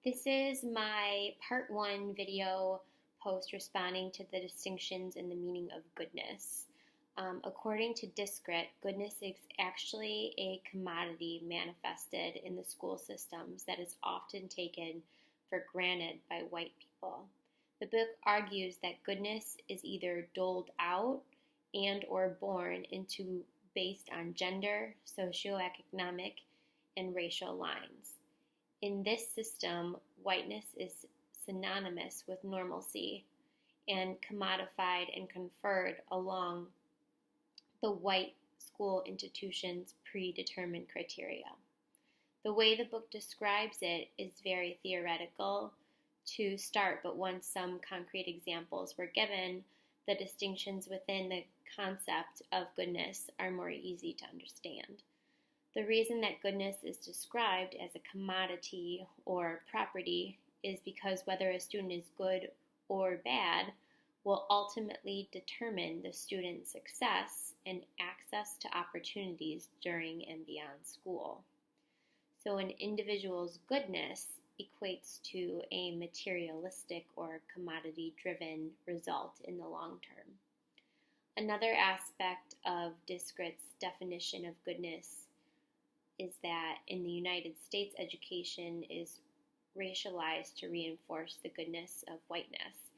This is my part one video post responding to the distinctions in the meaning of goodness. According to Discrit, goodness is actually a commodity manifested in the school systems that is often taken for granted by white people. The book argues that goodness is either doled out and or born into based on gender, socioeconomic, and racial lines. In this system, whiteness is synonymous with normalcy and commodified and conferred along the white school institution's predetermined criteria. The way the book describes it is very theoretical to start, but once some concrete examples were given, the distinctions within the concept of goodness are more easy to understand. The reason that goodness is described as a commodity or property is because whether a student is good or bad will ultimately determine the student's success and access to opportunities during and beyond school. So an individual's goodness equates to a materialistic or commodity-driven result in the long term. Another aspect of Discrit's definition of goodness is that in the United States, education is racialized to reinforce the goodness of whiteness.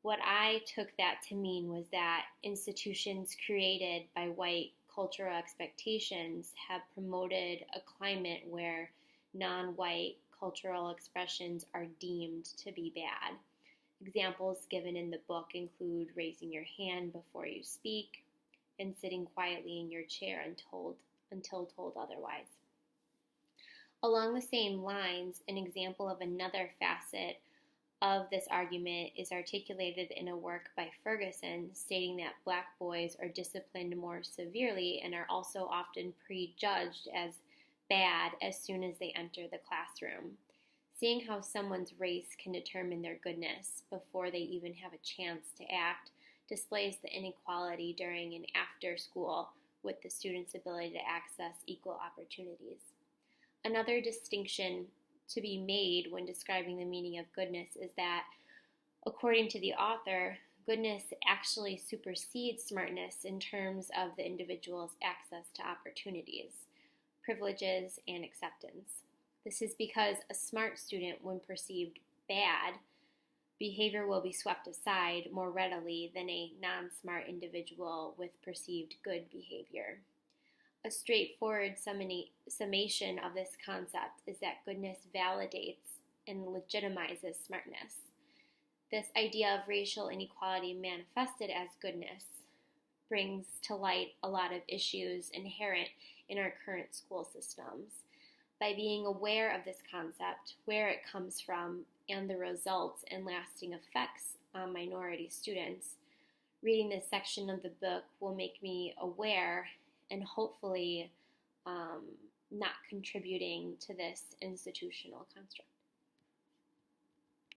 What I took that to mean was that institutions created by white cultural expectations have promoted a climate where non-white cultural expressions are deemed to be bad. Examples given in the book include raising your hand before you speak and sitting quietly in your chair until told otherwise. Along the same lines, an example of another facet of this argument is articulated in a work by Ferguson stating that black boys are disciplined more severely and are also often prejudged as bad as soon as they enter the classroom. Seeing how someone's race can determine their goodness before they even have a chance to act displays the inequality during and after school with the student's ability to access equal opportunities. Another distinction to be made when describing the meaning of goodness is that, according to the author, goodness actually supersedes smartness in terms of the individual's access to opportunities, privileges, and acceptance. This is because a smart student, when perceived bad, behavior will be swept aside more readily than a non-smart individual with perceived good behavior. A straightforward summation of this concept is that goodness validates and legitimizes smartness. This idea of racial inequality manifested as goodness brings to light a lot of issues inherent in our current school systems. By being aware of this concept, where it comes from, and the results and lasting effects on minority students, reading this section of the book will make me aware and hopefully not contributing to this institutional construct.